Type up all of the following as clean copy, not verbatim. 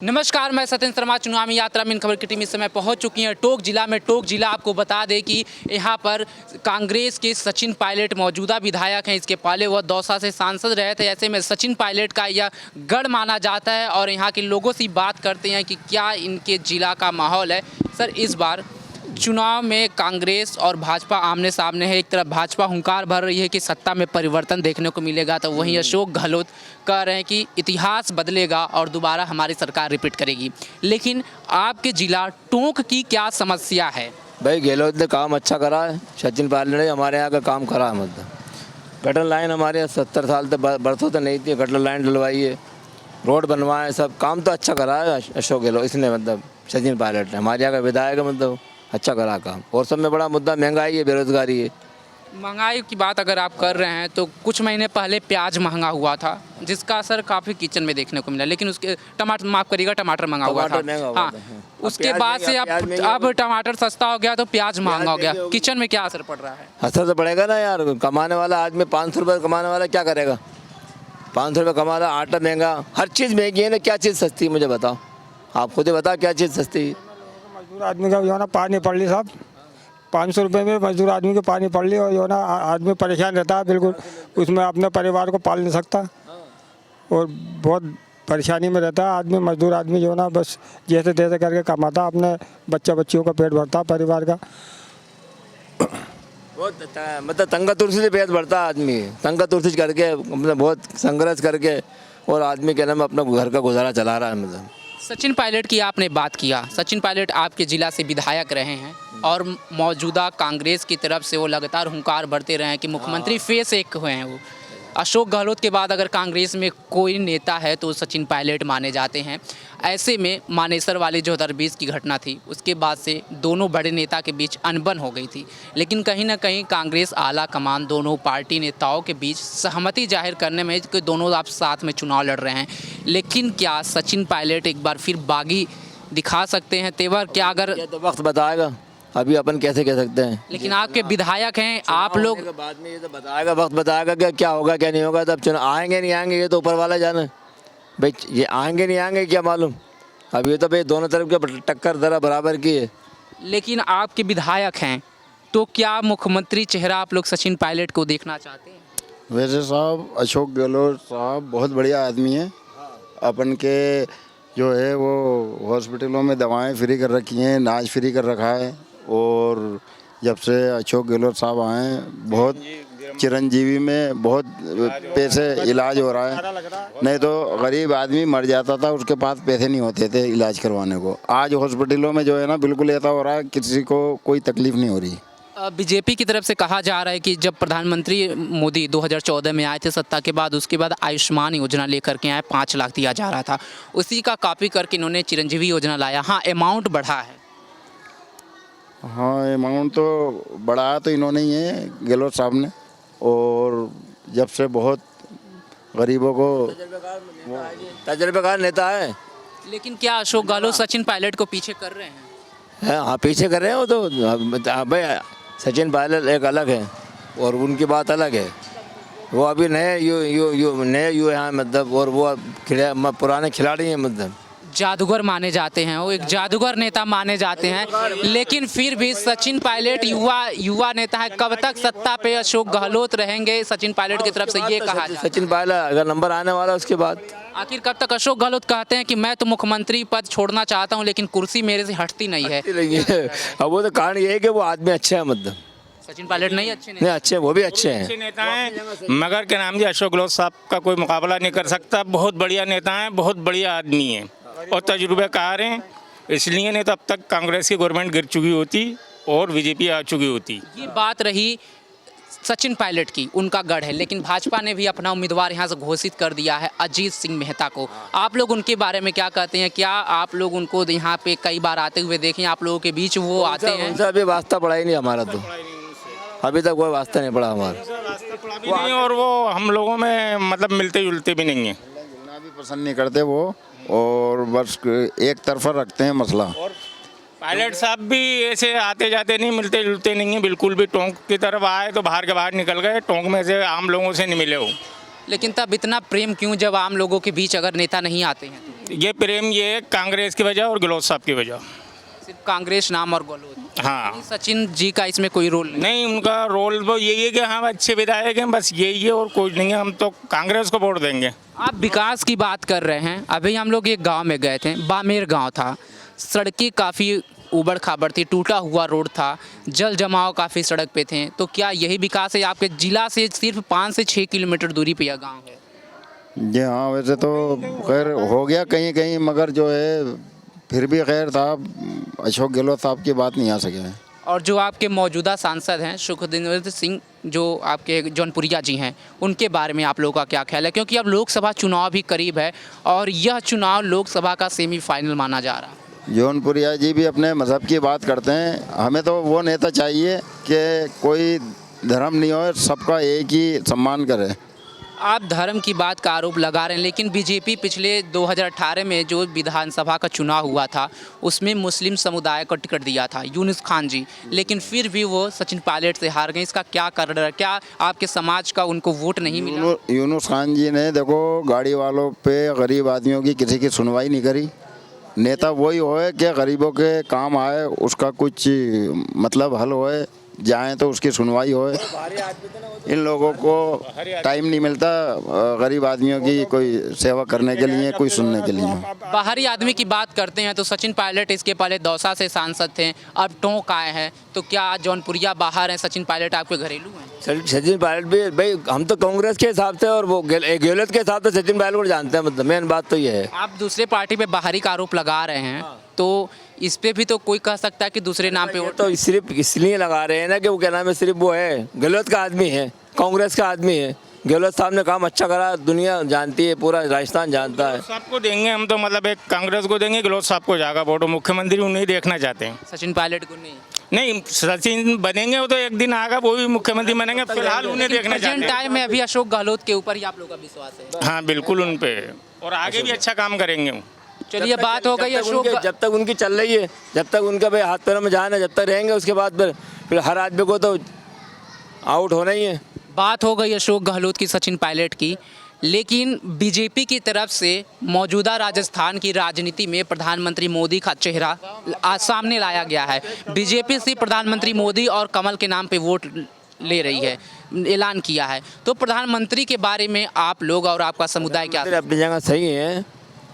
नमस्कार, मैं सत्येंद्र शर्मा। चुनावी यात्रा में इन खबर की टीम इस समय पहुंच चुकी है टोंक जिला में। टोंक जिला आपको बता दें कि यहाँ पर कांग्रेस के सचिन पायलट मौजूदा विधायक हैं। इसके पहले वह दौसा से सांसद रहे थे। ऐसे में सचिन पायलट का यह गढ़ माना जाता है और यहाँ के लोगों से बात करते हैं कि क्या इनके जिला का माहौल है। सर, इस बार चुनाव में कांग्रेस और भाजपा आमने सामने है। एक तरफ भाजपा हुंकार भर रही है कि सत्ता में परिवर्तन देखने को मिलेगा, तो वहीं अशोक गहलोत कह रहे हैं कि इतिहास बदलेगा और दोबारा हमारी सरकार रिपीट करेगी। लेकिन आपके जिला टोंक की क्या समस्या है? भाई, गहलोत ने काम अच्छा करा है। सचिन पायलट ने हमारे यहाँ का काम करा है। मतलब गटर लाइन हमारे यहाँ 70 साल तक बरसों तो नहीं थी। गटर लाइन डलवाई है, रोड बनवाए, सब काम तो अच्छा करा है अशोक गहलोत। इसने मतलब सचिन पायलट ने हमारे यहाँ का विधायक है, मतलब अच्छा करा काम। और सब में बड़ा मुद्दा महंगाई है, बेरोजगारी है। महंगाई की बात अगर आप कर रहे हैं तो कुछ महीने पहले प्याज महंगा हुआ था, जिसका असर काफ़ी किचन में देखने को मिला। लेकिन उसके टमाटर, माफ़ करिएगा, टमाटर महंगा हुआ था। हाँ, उसके बाद से अब टमाटर सस्ता हो गया तो प्याज महंगा हो गया। किचन में क्या असर पड़ रहा है? असर तो पड़ेगा ना यार। कमाने वाला आदमी 500 रुपये कमाने वाला क्या करेगा? 500 रुपये कमा रहा, आटा महंगा, हर चीज़ महंगी है ना। क्या चीज़ सस्ती है मुझे बताओ, आप खुद ही बताओ क्या चीज़ सस्ती है? मजदूर आदमी का जो ना पानी पड़ ली साहब, 500 रुपये में मजदूर आदमी के पानी पड़ ली और जो ना आदमी परेशान रहता है बिल्कुल। उसमें अपने परिवार को पाल नहीं सकता और बहुत परेशानी में रहता है आदमी। मजदूर आदमी जो ना बस जैसे तैसे करके कमाता, अपने बच्चियों का पेट भरता परिवार का। बहुत मतलब तंगा तुर्सी से पेट भरता आदमी, तंगा तुर्सी करके, मतलब बहुत संघर्ष करके, और आदमी के नाम अपना घर का गुजारा चला रहा है। मतलब सचिन पायलट की आपने बात किया। सचिन पायलट आपके ज़िला से विधायक रहे हैं और मौजूदा कांग्रेस की तरफ से वो लगातार हुंकार भरते रहे हैं कि मुख्यमंत्री फेस एक हुए हैं। वो अशोक गहलोत के बाद अगर कांग्रेस में कोई नेता है तो सचिन पायलट माने जाते हैं। ऐसे में मानेसर वाली जो 2020 की घटना थी, उसके बाद से दोनों बड़े नेता के बीच अनबन हो गई थी। लेकिन कहीं ना कहीं कांग्रेस आला कमान दोनों पार्टी नेताओं के बीच सहमति जाहिर करने में कि दोनों आप साथ में चुनाव लड़ रहे हैं। लेकिन क्या सचिन पायलट एक बार फिर बागी दिखा सकते हैं तेवर? क्या अगर तो वक्त बताएगा, अभी अपन कैसे कह सकते हैं। लेकिन आपके विधायक हैं आप लोग। बाद में ये तो बताएगा, वक्त बताएगा कि क्या होगा क्या नहीं होगा। तब चुनाव आएंगे नहीं आएंगे ये तो ऊपर वाला जाने। भाई ये आएंगे नहीं आएंगे क्या मालूम। अब ये तो भाई दोनों तरफ के टक्कर जरा बराबर की है। लेकिन आपके विधायक हैं तो क्या मुख्यमंत्री चेहरा आप लोग सचिन पायलट को देखना चाहते हैं? वैसे साहब अशोक गहलोत साहब बहुत बढ़िया आदमी है। अपन के जो है वो हॉस्पिटलों में दवाएं फ्री कर रखी हैं, इलाज फ्री कर रखा है। और जब से अशोक गहलोत साहब आए बहुत चिरंजीवी में बहुत पैसे इलाज हो रहा है। नहीं तो गरीब आदमी मर जाता था, उसके पास पैसे नहीं होते थे इलाज करवाने को। आज हॉस्पिटलों में जो है ना बिल्कुल ऐसा हो रहा है, किसी को कोई तकलीफ नहीं हो रही। बीजेपी की तरफ से कहा जा रहा है कि जब प्रधानमंत्री मोदी 2014 में आए थे सत्ता के बाद, उसके बाद आयुष्मान योजना लेकर के आए, 5 लाख दिया जा रहा था। उसी का कॉपी करके इन्होंने चिरंजीवी योजना लाया। हाँ, अमाउंट बढ़ा है। हाँ, अमाउंट तो बढ़ाया तो इन्होंने ही है, गहलोत साहब ने। और जब से बहुत गरीबों को तजर्बेकार नेता है। लेकिन क्या अशोक गहलोत सचिन पायलट को पीछे कर रहे हैं? हाँ, पीछे कर रहे हैं वो तो। भाई सचिन पायलट एक अलग है और उनकी बात अलग है। वो अभी नए यू हैं मतलब, और वो पुराने खिलाड़ी हैं, मतलब जादूगर माने जाते हैं। वो एक जादूगर नेता माने जाते हैं। लेकिन फिर भी सचिन पायलट युवा नेता है। कब तक सत्ता पे अशोक गहलोत रहेंगे? सचिन पायलट की तरफ से ये कहा जाता है। सचिन पायलट अगर नंबर आने वाला है उसके बाद आखिर कब तक? अशोक गहलोत कहते हैं कि मैं तो मुख्यमंत्री पद छोड़ना चाहता हूं, लेकिन कुर्सी मेरे से हटती नहीं है। अब वो तो कारण ये है कि वो आदमी अच्छे हैं, मतलब सचिन पायलट नहीं अच्छे नहीं अच्छे, वो भी अच्छे हैं। अच्छे नेता हैं, मगर के नाम जी अशोक गहलोत साहब का कोई मुकाबला नहीं कर सकता। बहुत बढ़िया नेता हैं, बहुत बढ़िया आदमी हैं और तजुर्बेकार हैं। इसलिए नहीं तो अब तक कांग्रेस की गवर्नमेंट गिर चुकी होती और बीजेपी आ चुकी होती। ये बात रही सचिन पायलट की, उनका गढ़ है। लेकिन भाजपा ने भी अपना उम्मीदवार यहाँ से घोषित कर दिया है, अजीत सिंह मेहता को। आप लोग उनके बारे में क्या कहते हैं? क्या आप लोग उनको यहाँ पे कई बार आते हुए देखें? आप लोगों के बीच वो आते हैं? उनसे अभी वास्ता पड़ा ही नहीं हमारा, तो अभी तक कोई वास्ता नहीं पड़ा हमारा। नहीं, और वो हम लोगों में मतलब मिलते जुलते भी नहीं हैं। मिलना भी पसंद नहीं करते वो, और बस एक तरफा रखते हैं मसला। पायलट साहब भी ऐसे आते जाते नहीं, मिलते जुलते नहीं हैं बिल्कुल भी। टोंक की तरफ आए तो बाहर के बाहर निकल गए, टोंक में से आम लोगों से नहीं मिले हो। लेकिन तब इतना प्रेम क्यों जब आम लोगों के बीच अगर नेता नहीं आते हैं? ये प्रेम ये है कांग्रेस की वजह और गहलोत साहब की वजह। सिर्फ कांग्रेस नाम और गहलोत, हाँ सचिन जी का इसमें कोई रोल नहीं? नहीं, उनका रोल वो यही है कि हम अच्छे विधायक हैं, बस यही है और कुछ नहीं है। हम तो कांग्रेस को वोट देंगे। आप विकास की बात कर रहे हैं, अभी हम लोग एक गांव में गए थे, बामेर गांव था, सड़कें काफ़ी ऊबड़ खाबड़ थी, टूटा हुआ रोड था, जल जमाव काफ़ी सड़क पे थे। तो क्या यही विकास है? आपके जिला से सिर्फ 5 से 6 किलोमीटर दूरी पे यह गांव है। जी हाँ, वैसे तो खैर हो गया कहीं कहीं, मगर जो है फिर भी खैर साहब अशोक गहलोत साहब की बात नहीं आ सके हैं। और जो आपके मौजूदा सांसद हैं सुखदेव सिंह, जो आपके जौनपुरिया जी हैं, उनके बारे में आप लोगों का क्या ख्याल है? क्योंकि अब लोकसभा चुनाव भी करीब है और यह चुनाव लोकसभा का सेमीफाइनल माना जा रहा है। जौनपुरिया जी भी अपने मज़हब की बात करते हैं। हमें तो वो नेता चाहिए कि कोई धर्म नहीं हो, सबका एक ही सम्मान करे। आप धर्म की बात का आरोप लगा रहे हैं, लेकिन बीजेपी पिछले 2018 में जो विधानसभा का चुनाव हुआ था उसमें मुस्लिम समुदाय को टिकट दिया था यूनुस खान जी, लेकिन फिर भी वो सचिन पायलट से हार गए। इसका क्या कारण है? क्या आपके समाज का उनको वोट नहीं मिला? यूनुस खान जी ने देखो गाड़ी वालों पे, गरीब आदमियों की किसी की सुनवाई नहीं करी। नेता वही होए कि गरीबों के काम आए, उसका कुछ मतलब हल होए, जाएं तो उसकी सुनवाई होए। इन लोगों को टाइम नहीं मिलता गरीब आदमियों की कोई सेवा करने के लिए, कोई सुनने के लिए। बाहरी आदमी की बात करते हैं तो सचिन पायलट इसके पहले दौसा से सांसद थे, अब टोंक आए हैं। तो क्या जौनपुरिया बाहर हैं, सचिन पायलट आपके घरेलू हैं? सचिन पायलट भी भाई, हम तो कांग्रेस के हिसाब से और वो गहलोत के हिसाब से सचिन पायलट को जानते हैं। मतलब मेन बात तो ये है। आप दूसरे पार्टी पे बाहरी का आरोप लगा रहे हैं, तो इस पे भी तो कोई कह सकता है कि दूसरे नाम पे वोट। तो सिर्फ इसलिए लगा रहे हैं ना कि वो क्या नाम है, सिर्फ वो है गहलोत का आदमी है, कांग्रेस का आदमी है। गहलोत साहब ने काम अच्छा करा, दुनिया जानती है, पूरा राजस्थान जानता है। सबको देंगे हम तो, मतलब एक कांग्रेस को देंगे, गहलोत साहब को जाएगा वोट। मुख्यमंत्री उन्हें देखना चाहते हैं, सचिन पायलट को नहीं। नहीं सचिन बनेंगे वो तो एक दिन आएगा, वो भी मुख्यमंत्री बनेंगे। फिलहाल उन्हें देखना चाहते प्रेजेंट हैं। टाइम में अभी अशोक गहलोत के ऊपर ही आप लोगों का विश्वास है? हाँ बिल्कुल उन पे, और आगे भी अच्छा काम करेंगे वो। चलिए, बात हो गई अशोक। जब तक उनकी चल रही है, जब तक उनका भाई हाथ पैरों में जान है, जब तक रहेंगे, उसके बाद फिर हर आदमी को तो आउट होना ही है। बात हो गई अशोक गहलोत की, सचिन पायलट की, लेकिन बीजेपी की तरफ से मौजूदा राजस्थान की राजनीति में प्रधानमंत्री मोदी का चेहरा सामने लाया गया है। बीजेपी से प्रधानमंत्री मोदी और कमल के नाम पे वोट ले रही है, ऐलान किया है। तो प्रधानमंत्री के बारे में आप लोग और आपका समुदाय क्या? अपनी जगह सही है,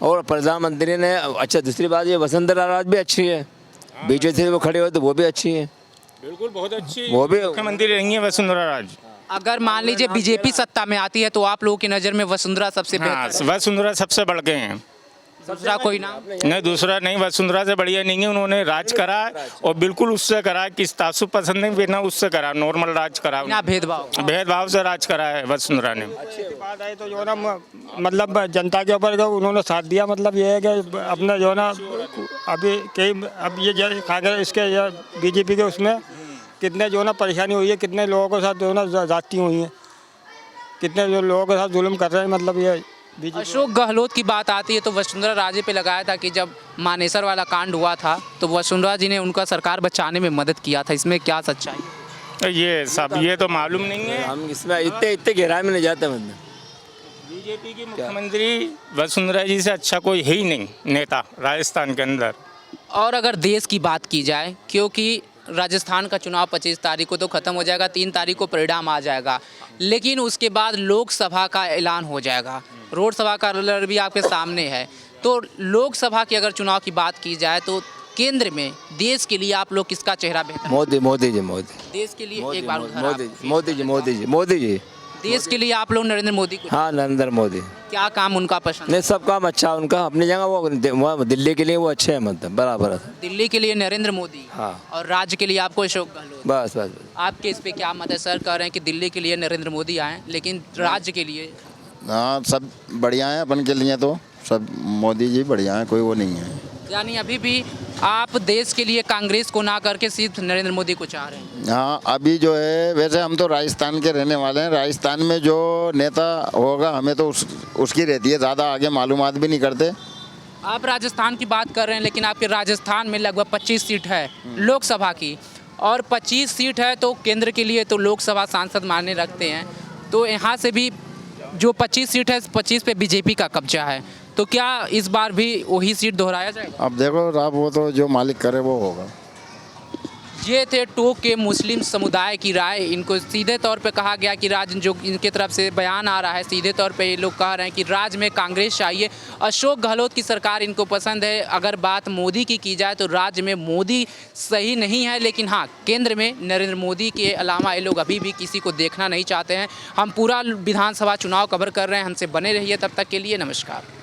और प्रधानमंत्री ने अच्छा, दूसरी बात ये वसुंधरा राज भी अच्छी है, बीजेपी से वो खड़े हो तो वो भी अच्छी है। बिल्कुल बहुत अच्छी वो भी मुख्यमंत्री रहेंगी वसुंधरा राज। अगर मान लीजिए बीजेपी सत्ता में आती है तो आप लोगों की नज़र में वसुंधरा सबसे बेहतर? हाँ, वसुंधरा सबसे बढ़ के हैं। दूसरा कोई नाम नहीं, दूसरा नहीं, वसुंधरा से बढ़िया नहीं है। उन्होंने राज करा और बिल्कुल उससे करा कि तासुब पसंद नहीं, बिना उससे करा, नॉर्मल राज करा, बिना भेदभाव। भेदभाव से राज करा है वसुंधरा ने। बात आई तो जो ना मतलब जनता के ऊपर उन्होंने साथ दिया। मतलब ये है कि अपना जो ना अभी कई अब ये खाकर इसके बीजेपी के उसमें कितने जो ना परेशानी हुई है, कितने लोगों के साथ जो ना जाती हुई हैं, कितने जो लोगों के साथ जुल्म कर रहे हैं। मतलब ये अशोक गहलोत की बात आती है तो वसुंधरा राजे पे लगाया था कि जब मानेसर वाला कांड हुआ था तो वसुंधरा जी ने उनका सरकार बचाने में मदद किया था, इसमें क्या सच्चाई है? ये सब ये तो मालूम नहीं है, हम इसमें इतने गहराई में नहीं जाते। मतलब बीजेपी की मुख्यमंत्री वसुंधरा जी से अच्छा कोई है ही नहीं नेता राजस्थान के अंदर। और अगर देश की बात की जाए, क्योंकि राजस्थान का चुनाव 25 तारीख को तो ख़त्म हो जाएगा, 3 तारीख को परिणाम आ जाएगा, लेकिन उसके बाद लोकसभा का ऐलान हो जाएगा। रोड सभा का रिजल्ट भी आपके सामने है। तो लोकसभा की अगर चुनाव की बात की जाए तो केंद्र में देश के लिए आप लोग किसका चेहरा बेहतर? मोदी जी। देश के लिए एक बार उधर मोदी जी। देश के लिए आप लोग नरेंद्र मोदी को? हाँ, नरेंद्र मोदी। क्या काम उनका पसंद? नहीं, सब काम अच्छा उनका, अपनी जगह वो दिल्ली के लिए वो अच्छे हैं, मतलब बराबर है। दिल्ली के लिए नरेंद्र मोदी, हाँ, और राज्य के लिए आपको अशोक गहलोत। बस। आपके इस पे क्या मत है? सर कह रहे हैं कि दिल्ली के लिए नरेंद्र मोदी आए, लेकिन राज्य के लिए? हाँ, सब बढ़िया हैं अपन के लिए, तो सब मोदी जी बढ़िया हैं, कोई वो नहीं है। यानी अभी भी आप देश के लिए कांग्रेस को ना करके सिर्फ नरेंद्र मोदी को चाह रहे हैं? हाँ, अभी जो है, वैसे हम तो राजस्थान के रहने वाले हैं। राजस्थान में जो नेता होगा हमें तो उसकी रहती है, ज़्यादा आगे मालूमात भी नहीं करते। आप राजस्थान की बात कर रहे हैं, लेकिन आपके राजस्थान में लगभग 25 सीट है लोकसभा की, और 25 सीट है तो केंद्र के लिए तो लोकसभा सांसद मायने रखते हैं। तो यहाँ से भी जो 25 सीट है, 25 पे बीजेपी का कब्जा है। तो क्या इस बार भी वही सीट दोहराया जाएगा? अब देखो आप, वो तो जो मालिक करे वो होगा। ये थे टोक के मुस्लिम समुदाय की राय। इनको सीधे तौर पे कहा गया कि राज्य, जो इनके तरफ से बयान आ रहा है, सीधे तौर पे ये लोग कह रहे हैं कि राज्य में कांग्रेस चाहिए। अशोक गहलोत की सरकार इनको पसंद है। अगर बात मोदी की जाए तो राज्य में मोदी सही नहीं है, लेकिन हाँ, केंद्र में नरेंद्र मोदी के अलावा ये लोग अभी भी किसी को देखना नहीं चाहते हैं। हम पूरा विधानसभा चुनाव कवर कर रहे हैं, हमसे बने रहिए। तब तक के लिए नमस्कार।